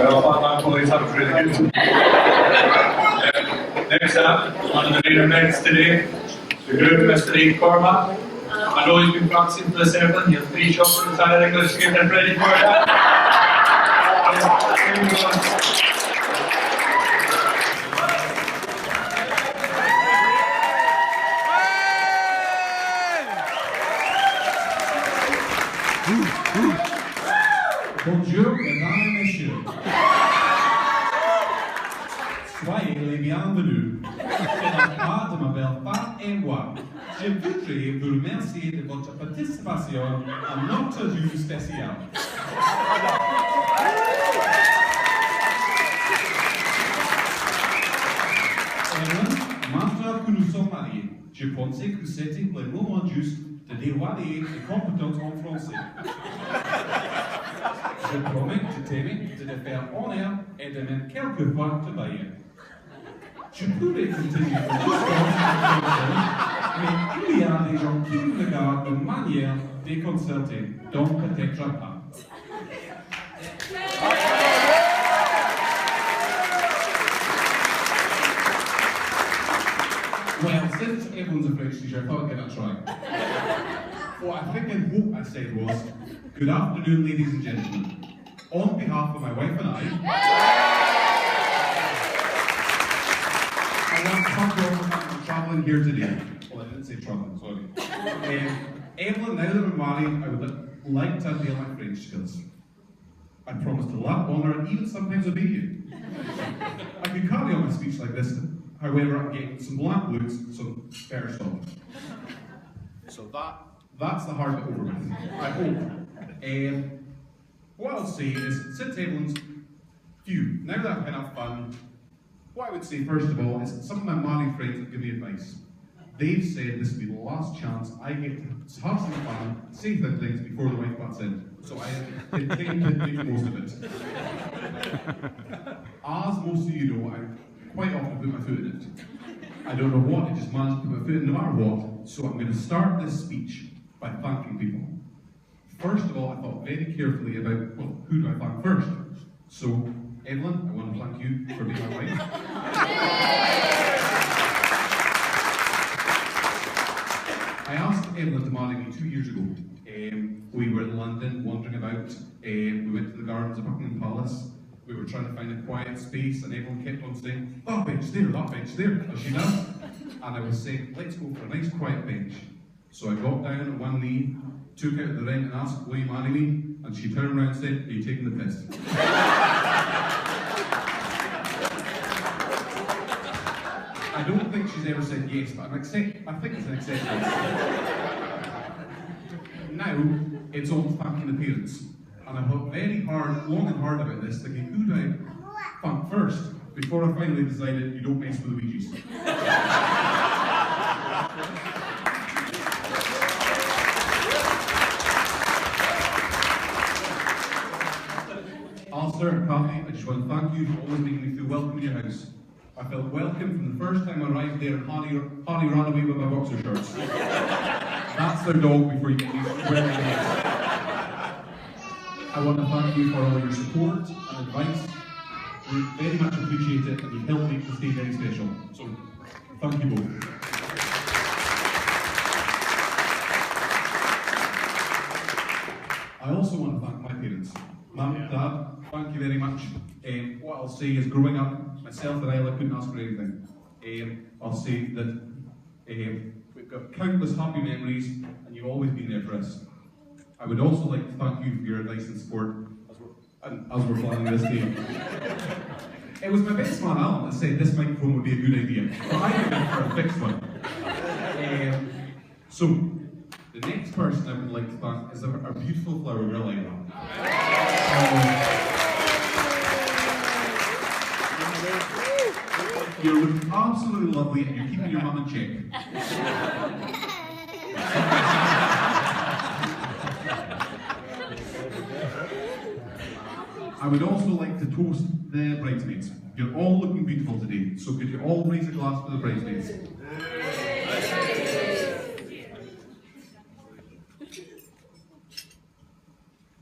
Well, police have really good. Next up, on the main events today, the group Mr. Ian Cormack. I know he's been practicing for the ceremony. He has 3 shots for the entire English to get them ready for it. Bonjour, mesdames et messieurs. Soyez les bienvenus. C'est la part de ma belle femme et moi. Je voudrais vous remercier de votre participation à notre jour spécial. Maintenant que nous sommes mariés, je pensais que c'était le moment juste de dévoiler les compétences en français. Je promets de t'aimer, de te faire honneur et de même quelquefois te bailler. Je pourrais continuer mais il y a des gens qui me regardent de manière déconcertée, donc peut-être pas. Well, since everyone's a French teacher, I thought I'd give it a try. What I think and hope I said was, good afternoon, ladies and gentlemen. On behalf of my wife and I want to thank you all for travelling here today. Well, I didn't say travelling, sorry. Evelyn, now that we're married, I would like to unveil my French skills. I promise to love, honour, and even sometimes obey you. I could carry on my speech like this, however, I'm getting some blank looks, so better stop. So that's the hard bit over with, I hope. What I'll say is, since Evelyn's few, now that I've had enough fun, what I would say first of all is some of my married friends have given me advice. They've said this will be the last chance I get to have some fun, say things before the wife butts in. So I intend to make most of it. As most of you know, I quite often put my foot in it. I don't know what, I just manage to put my foot in no matter what, so I'm going to start this speech by thanking people. First of all, I thought very carefully about, well, who do I thank first? So, Evelyn, I want to thank you for being my wife. I asked Evelyn to marry me 2 years ago. We were in London, wandering about. We went to the gardens of Buckingham Palace. We were trying to find a quiet space, and everyone kept on saying, that bench there, as she does. And I was saying, let's go for a nice quiet bench. So I got down on one knee, took out the ring and asked, will you marry me? And she turned around and said, are you taking the piss? I don't think she's ever said yes, but I think it's an acceptance. Now, it's on thanking the parents. And I thought long and hard about this, thinking, who do I thank first? Before I finally decided, you don't mess with the Ouija's. Alistair and Kathy, I just want to thank you for always making me feel welcome in your house. I felt welcome from the first time I arrived there, and Harry ran away with my boxer shorts. That's their dog before you get used to wearing it. I want to thank you for all your support and advice. We very much appreciate it, and you've helped make this day very special. So, thank you both. I also want to thank my parents. Mum and Dad, thank you very much. What I'll say is, growing up, myself and I couldn't ask for anything. I'll say that we've got countless happy memories, and you've always been there for us. I would also like to thank you for your advice and support as we're planning this day. It was my best man Alan that said this microphone would be a good idea, but I think it's for a fixed one. So, the next person I would like to thank is our beautiful flower girl, Ira. You're looking absolutely lovely, and you're keeping your mum in check. I would also like to toast the bridesmaids. You're all looking beautiful today, so could you all raise a glass for the bridesmaids?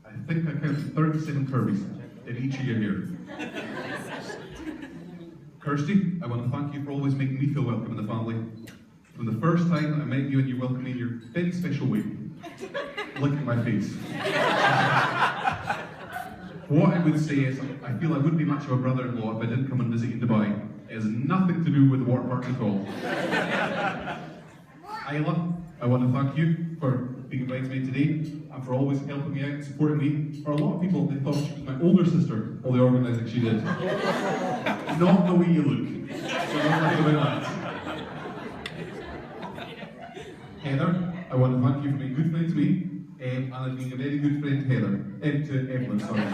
I think I counted 37 Kirby's. in each of you here. Kirsty, I want to thank you for always making me feel welcome in the family. From the first time that I met you and you welcomed me in your very special way, licking my face. What I would say is, I feel I wouldn't be much of a brother-in-law if I didn't come and visit you in Dubai. It has nothing to do with the water park at all. Isla, I want to thank you for being a bridesmaid today and for always helping me out and supporting me. For a lot of people, they thought she was my older sister, all the organising she did. Not the way you look. So don't worry about that. Heather, I want to thank you for being a good friend to me, and being a very good friend to Heather, to Evelyn, sorry.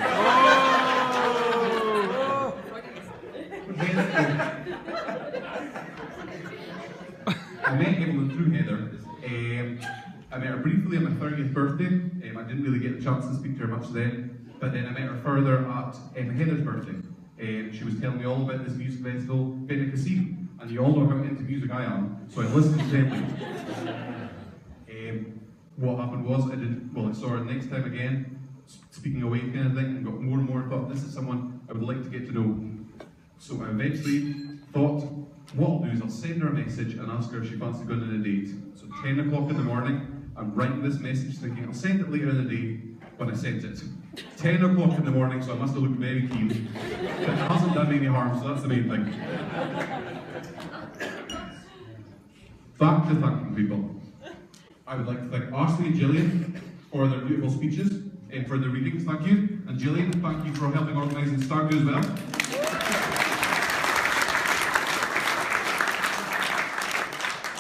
I met Evelyn through Heather. I met her briefly on my 30th birthday. I didn't really get a chance to speak to her much then, but then I met her further at Heather's birthday. She was telling me all about this music festival, Benicassim, and you all know how into music I am, so I listened intently. What happened was, I saw her the next time again, speaking away kind of thing, and got more and more thought, this is someone I would like to get to know. So I eventually thought, what I'll do is I'll send her a message and ask her if she fancies going on a date. So 10 o'clock in the morning, I'm writing this message thinking I'll send it later in the day when I sent it. 10 o'clock in the morning, so I must have looked very keen. But it hasn't done me any harm, so that's the main thing. Back to thanking people. I would like to thank Ashley and Gillian for their beautiful speeches and for their readings, thank you. And Gillian, thank you for helping organise the start as well.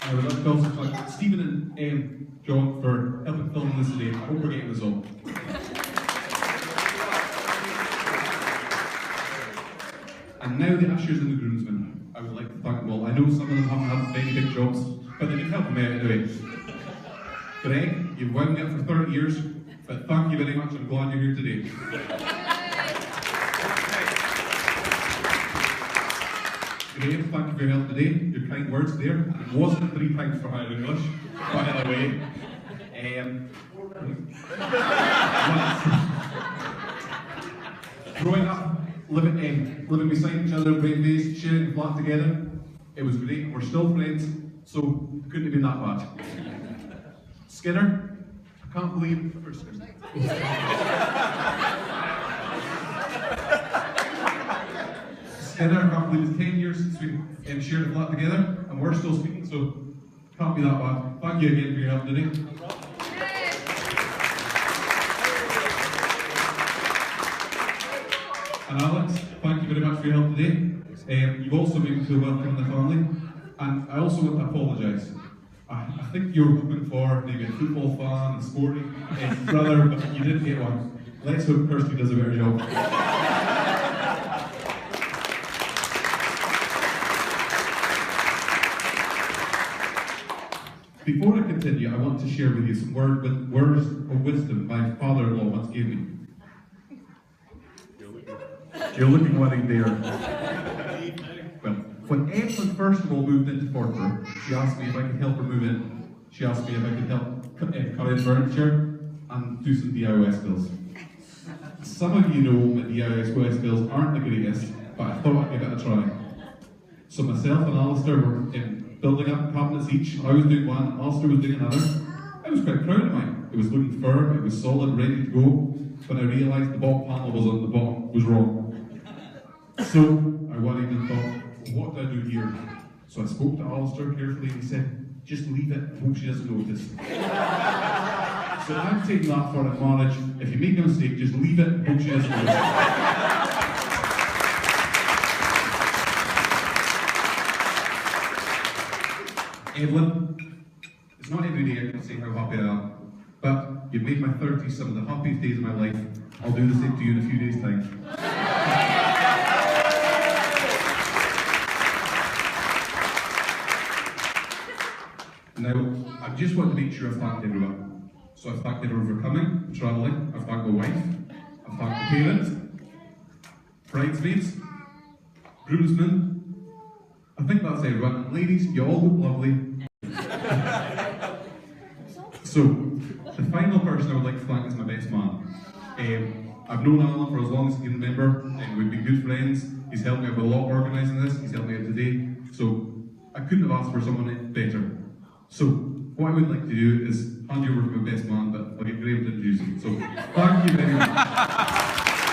I would like to also thank Stephen and John for helping film this today. I hope we're getting this all. And now the ushers and the groomsmen. I would like to thank them all. I know some of them haven't had very big jobs, but they can help me out anyway. Greg, you've wound me up for 30 years, but thank you very much. I'm glad you're here today. Graham, thank you for your help today. Your kind words there. It wasn't 3 pounds for higher English, by the way. Growing up, living beside each other, brave days, sharing a flat together, it was great. We're still friends, so it couldn't have been that bad. Skinner, I can't believe. Skinner, I can't believe it's 10 years since we shared a flat together, and we're still speaking, so can't be that bad. Thank you again for your help today. And Alex, thank you very much for your help today. You've also made me feel welcome in the family, and I also want to apologise. I think you were hoping for maybe a football fan and sporting brother, but you didn't get one. Let's hope Kirsty does a better job. Before I continue, I want to share with you some words of wisdom my father-in-law once gave me. You're looking worried there. Well, when Evelyn first of all moved into Forfar, she asked me if I could help her move in. She asked me if I could help cut in furniture and do some DIY skills. Some of you know my DIY skills aren't the greatest, but I thought I'd give it a try. So myself and Alistair were building up cabinets each. I was doing one, Alistair was doing another. I was quite proud of mine. It was looking firm, it was solid, ready to go. When I realised the bottom panel was wrong. So I worried and thought, what do I do here? So I spoke to Alistair carefully and he said, just leave it, hope she doesn't notice. So I'm taking that for advantage. If you make a mistake, just leave it, hope she doesn't notice. Evelyn, it's not every day I can say how happy I am, but you've made my 30s some of the happiest days of my life. I'll do the same to you in a few days' time. Now, I just want to make sure I've thanked everyone. So I've thanked everyone for coming, travelling, I've thanked my wife, I've thanked the parents, bridesmaids, groomsmen. I think that's everyone. And ladies, you all look lovely. So, the final person I would like to thank is my best man. I've known Alan for as long as I can remember, and we've been good friends. He's helped me out a lot organising this, he's helped me out today, so I couldn't have asked for someone better. So, what I would like to do is hand you over to my best man, but I'll get Graham to introduce him. So, thank you very much.